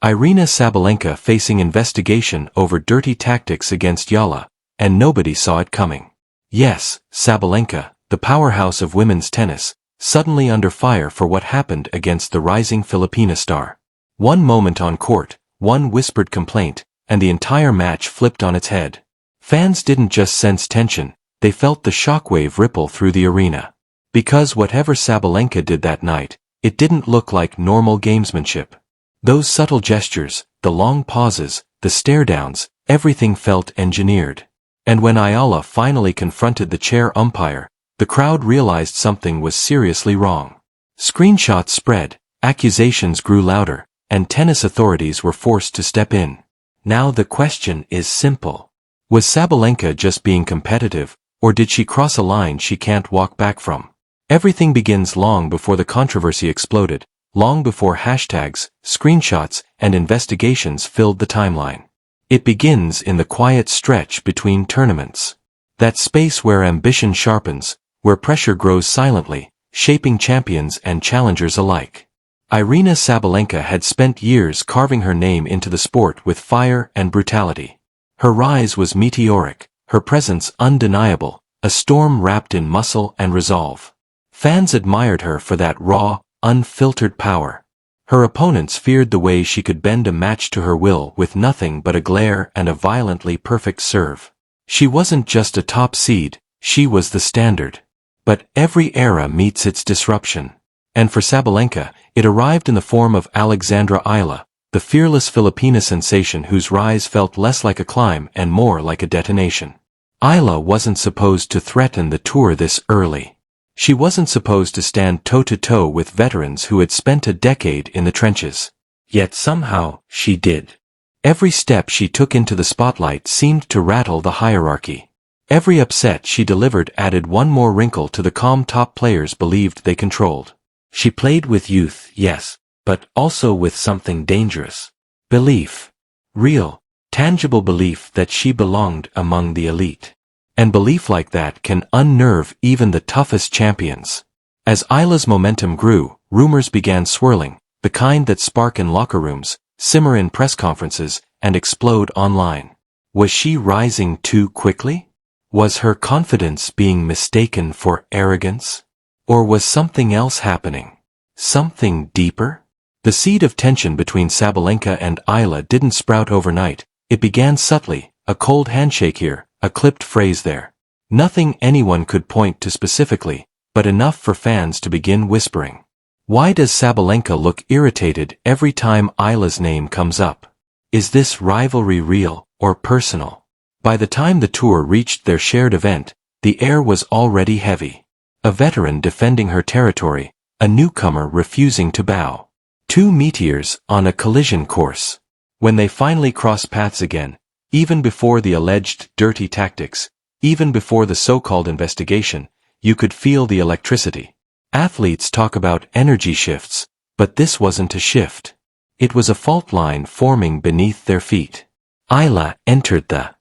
Aryna Sabalenka facing investigation over dirty tactics against Eala, and nobody saw it coming. Yes, Sabalenka, the powerhouse of women's tennis, suddenly under fire for what happened against the rising Filipina star. One moment on court, one whispered complaint, and the entire match flipped on its head. Fans didn't just sense tension, they felt the shockwave ripple through the arena. Because whatever Sabalenka did that night, it didn't look like normal gamesmanship. Those subtle gestures, the long pauses, the stare-downs, everything felt engineered. And when Eala finally confronted the chair umpire, the crowd realized something was seriously wrong. Screenshots spread, accusations grew louder, and tennis authorities were forced to step in. Now the question is simple. Was Sabalenka just being competitive, or did she cross a line she can't walk back from? Everything begins long before the controversy exploded, long before hashtags, screenshots, and investigations filled the timeline. It begins in the quiet stretch between tournaments. That space where ambition sharpens, where pressure grows silently, shaping champions and challengers alike. Aryna Sabalenka had spent years carving her name into the sport with fire and brutality. Her rise was meteoric, her presence undeniable, a storm wrapped in muscle and resolve. Fans admired her for that raw, unfiltered power. Her opponents feared the way she could bend a match to her will with nothing but a glare and a violently perfect serve. She wasn't just a top seed, she was the standard. But every era meets its disruption. And for Sabalenka, it arrived in the form of Alex Eala, the fearless Filipina sensation whose rise felt less like a climb and more like a detonation. Eala wasn't supposed to threaten the tour this early. She wasn't supposed to stand toe-to-toe with veterans who had spent a decade in the trenches. Yet somehow, she did. Every step she took into the spotlight seemed to rattle the hierarchy. Every upset she delivered added one more wrinkle to the calm top players believed they controlled. She played with youth, yes, but also with something dangerous. Belief. Real, tangible belief that she belonged among the elite. And belief like that can unnerve even the toughest champions. As Eala's momentum grew, rumors began swirling, the kind that spark in locker rooms, simmer in press conferences, and explode online. Was she rising too quickly? Was her confidence being mistaken for arrogance? Or was something else happening? Something deeper? The seed of tension between Sabalenka and Eala didn't sprout overnight. It began subtly, a cold handshake here, a clipped phrase there. Nothing anyone could point to specifically, but enough for fans to begin whispering. Why does Sabalenka look irritated every time Eala's name comes up? Is this rivalry real or personal? By the time the tour reached their shared event, the air was already heavy. A veteran defending her territory, a newcomer refusing to bow. Two meteors on a collision course. When they finally crossed paths again, even before the alleged dirty tactics, even before the so-called investigation, you could feel the electricity. Athletes talk about energy shifts, but this wasn't a shift. It was a fault line forming beneath their feet. Eala entered the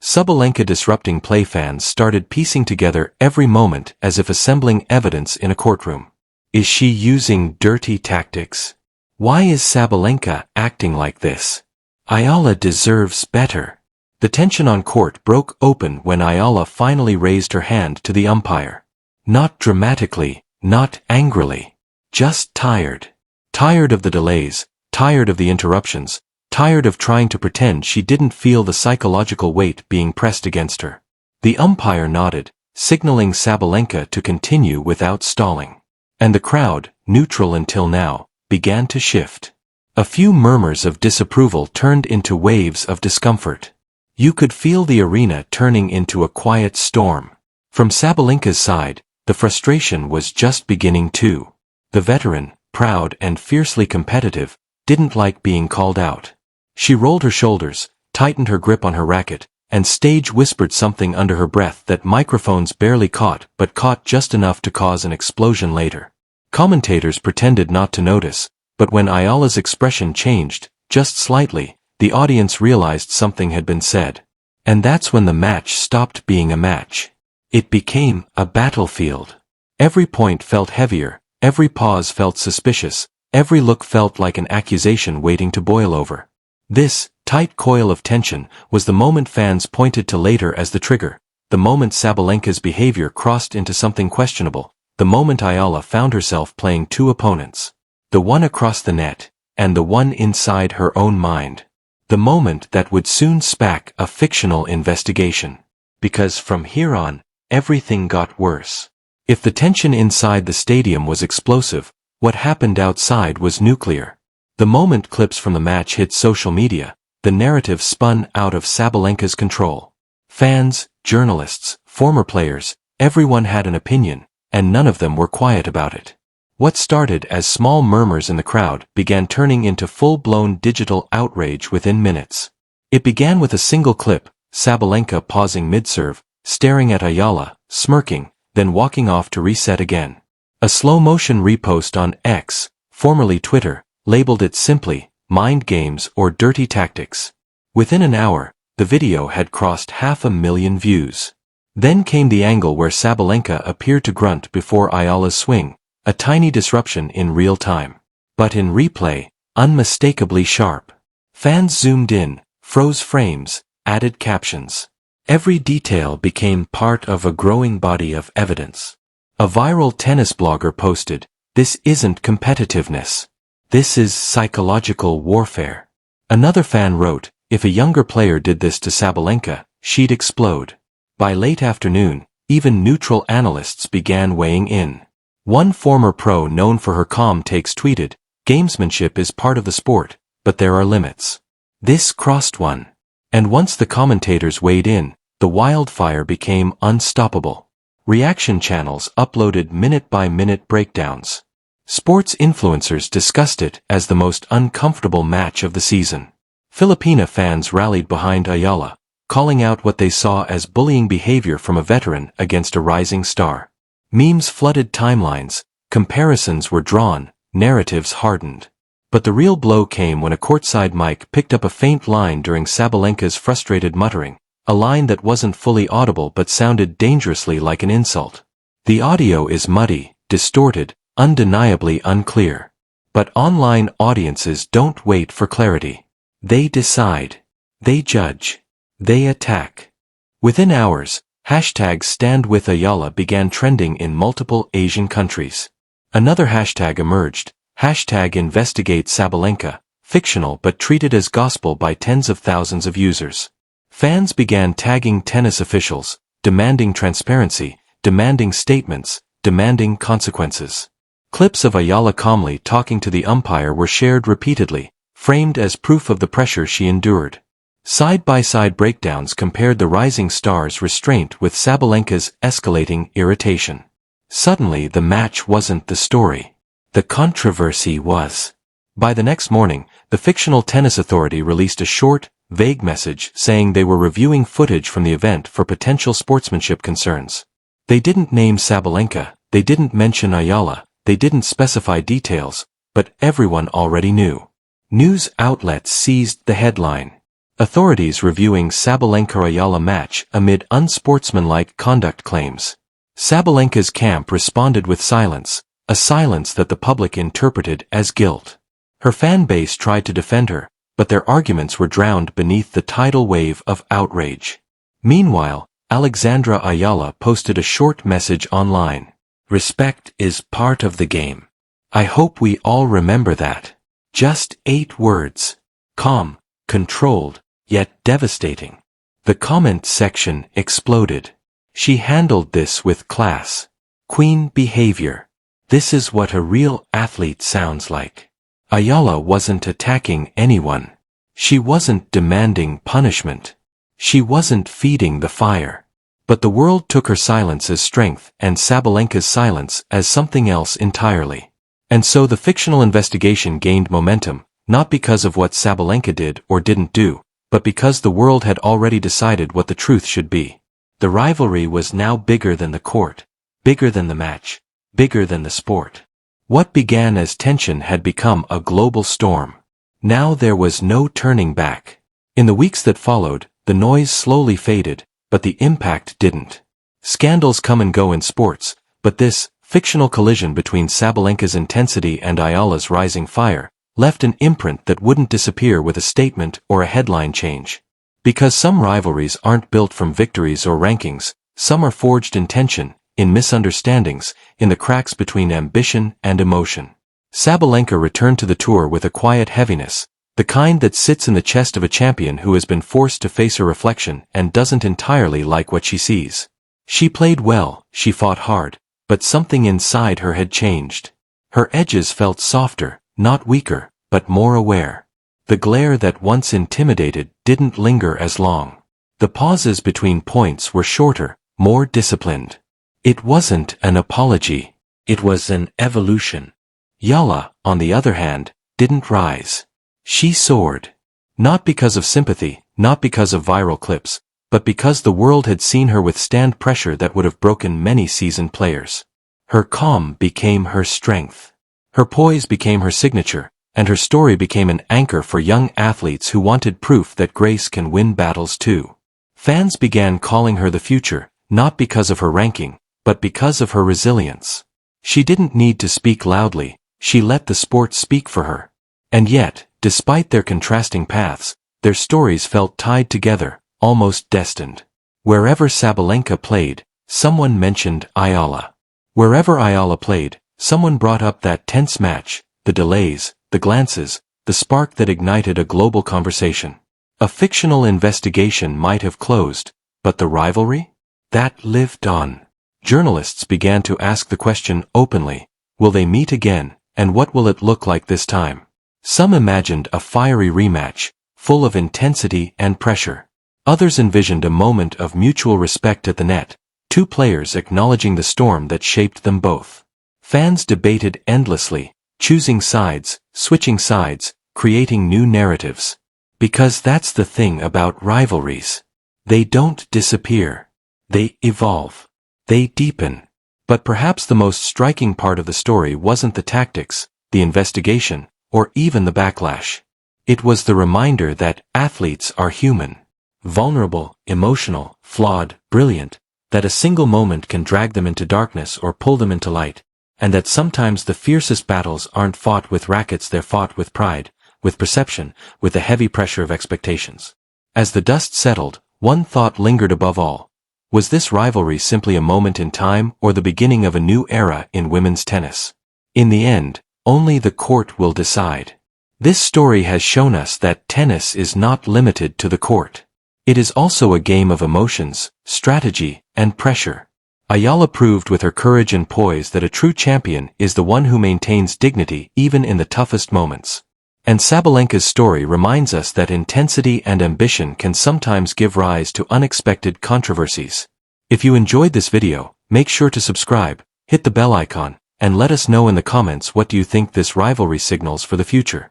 Sabalenka disrupting play. Fans started piecing together every moment as if assembling evidence in a courtroom. Is she using dirty tactics? Why is Sabalenka acting like this? Eala deserves better. The tension on court broke open when Eala finally raised her hand to the umpire. Not dramatically, not angrily. Just tired. Tired of the delays, tired of the interruptions, tired of trying to pretend she didn't feel the psychological weight being pressed against her. The umpire nodded, signaling Sabalenka to continue without stalling. And the crowd, neutral until now, began to shift. A few murmurs of disapproval turned into waves of discomfort. You could feel the arena turning into a quiet storm. From Sabalenka's side, the frustration was just beginning too. The veteran, proud and fiercely competitive, didn't like being called out. She rolled her shoulders, tightened her grip on her racket, and stage whispered something under her breath that microphones barely caught but caught just enough to cause an explosion later. Commentators pretended not to notice, but when Eala's expression changed, just slightly, the audience realized something had been said. And that's when the match stopped being a match. It became a battlefield. Every point felt heavier, every pause felt suspicious, Every look felt like an accusation waiting to boil over. This tight coil of tension was the moment fans pointed to later as the trigger, the moment Sabalenka's behavior crossed into something questionable, the moment Eala found herself playing two opponents. The one across the net, and the one inside her own mind. The moment that would soon spark a fictional investigation. Because from here on, everything got worse. If the tension inside the stadium was explosive, what happened outside was nuclear. The moment clips from the match hit social media, the narrative spun out of Sabalenka's control. Fans, journalists, former players, everyone had an opinion, and none of them were quiet about it. What started as small murmurs in the crowd began turning into full-blown digital outrage within minutes. It began with a single clip, Sabalenka pausing mid-serve, staring at Eala, smirking, then walking off to reset again. A slow-motion repost on X, formerly Twitter, labeled it simply, mind games or dirty tactics. Within an hour, the video had crossed 500,000 views. Then came the angle where Sabalenka appeared to grunt before Eala's swing, a tiny disruption in real time. But in replay, unmistakably sharp. Fans zoomed in, froze frames, added captions. Every detail became part of a growing body of evidence. A viral tennis blogger posted, "This isn't competitiveness. This is psychological warfare." Another fan wrote, "If a younger player did this to Sabalenka, she'd explode." By late afternoon, even neutral analysts began weighing in. One former pro known for her calm takes tweeted, "Gamesmanship is part of the sport, but there are limits." This crossed one. And once the commentators weighed in, the wildfire became unstoppable. Reaction channels uploaded minute-by-minute breakdowns. Sports influencers discussed it as the most uncomfortable match of the season. Filipina fans rallied behind Eala, calling out what they saw as bullying behavior from a veteran against a rising star. Memes flooded timelines, comparisons were drawn, narratives hardened. But the real blow came when a courtside mic picked up a faint line during Sabalenka's frustrated muttering, a line that wasn't fully audible but sounded dangerously like an insult. The audio is muddy, distorted, undeniably unclear. But online audiences don't wait for clarity. They decide. They judge. They attack. Within hours, #StandWithEala began trending in multiple Asian countries. Another hashtag emerged, #InvestigateSabalenka, fictional but treated as gospel by tens of thousands of users. Fans began tagging tennis officials, demanding transparency, demanding statements, demanding consequences. Clips of Eala calmly talking to the umpire were shared repeatedly, framed as proof of the pressure she endured. Side-by-side breakdowns compared the rising star's restraint with Sabalenka's escalating irritation. Suddenly the match wasn't the story. The controversy was. By the next morning, the fictional tennis authority released a short, vague message saying they were reviewing footage from the event for potential sportsmanship concerns. They didn't name Sabalenka, they didn't mention Eala, they didn't specify details, but everyone already knew. News outlets seized the headline. Authorities reviewing Sabalenka-Eala match amid unsportsmanlike conduct claims. Sabalenka's camp responded with silence, a silence that the public interpreted as guilt. Her fan base tried to defend her, but their arguments were drowned beneath the tidal wave of outrage. Meanwhile, Alexandra Eala posted a short message online. "Respect is part of the game. I hope we all remember that." Just 8 words. Calm, controlled, yet devastating. The comment section exploded. She handled this with class. Queen behavior. This is what a real athlete sounds like. Eala wasn't attacking anyone. She wasn't demanding punishment. She wasn't feeding the fire. But the world took her silence as strength and Sabalenka's silence as something else entirely. And so the fictional investigation gained momentum, not because of what Sabalenka did or didn't do, but because the world had already decided what the truth should be. The rivalry was now bigger than the court, bigger than the match, bigger than the sport. What began as tension had become a global storm. Now there was no turning back. In the weeks that followed, the noise slowly faded, but the impact didn't. Scandals come and go in sports, but this, fictional collision between Sabalenka's intensity and Ayala's rising fire, left an imprint that wouldn't disappear with a statement or a headline change. Because some rivalries aren't built from victories or rankings, some are forged in tension, in misunderstandings, in the cracks between ambition and emotion. Sabalenka returned to the tour with a quiet heaviness, the kind that sits in the chest of a champion who has been forced to face her reflection and doesn't entirely like what she sees. She played well, she fought hard, but something inside her had changed. Her edges felt softer, not weaker, but more aware. The glare that once intimidated didn't linger as long. The pauses between points were shorter, more disciplined. It wasn't an apology. It was an evolution. Yala, on the other hand, didn't rise. She soared. Not because of sympathy, not because of viral clips, but because the world had seen her withstand pressure that would have broken many seasoned players. Her calm became her strength. Her poise became her signature, and her story became an anchor for young athletes who wanted proof that grace can win battles too. Fans began calling her the future, not because of her ranking, but because of her resilience. She didn't need to speak loudly, she let the sport speak for her. And yet, despite their contrasting paths, their stories felt tied together, almost destined. Wherever Sabalenka played, someone mentioned Ayala. Wherever Ayala played, someone brought up that tense match, the delays, the glances, the spark that ignited a global conversation. A fictional investigation might have closed, but the rivalry? That lived on. Journalists began to ask the question openly, will they meet again, and what will it look like this time? Some imagined a fiery rematch, full of intensity and pressure. Others envisioned a moment of mutual respect at the net, two players acknowledging the storm that shaped them both. Fans debated endlessly, choosing sides, switching sides, creating new narratives. Because that's the thing about rivalries. They don't disappear. They evolve. They deepen. But perhaps the most striking part of the story wasn't the tactics, the investigation, or even the backlash. It was the reminder that athletes are human. Vulnerable, emotional, flawed, brilliant, that a single moment can drag them into darkness or pull them into light, and that sometimes the fiercest battles aren't fought with rackets, they're fought with pride, with perception, with the heavy pressure of expectations. As the dust settled, one thought lingered above all. Was this rivalry simply a moment in time or the beginning of a new era in women's tennis? In the end, only the court will decide. This story has shown us that tennis is not limited to the court. It is also a game of emotions, strategy, and pressure. Ayala proved with her courage and poise that a true champion is the one who maintains dignity even in the toughest moments. And Sabalenka's story reminds us that intensity and ambition can sometimes give rise to unexpected controversies. If you enjoyed this video, make sure to subscribe, hit the bell icon, and let us know in the comments what do you think this rivalry signals for the future.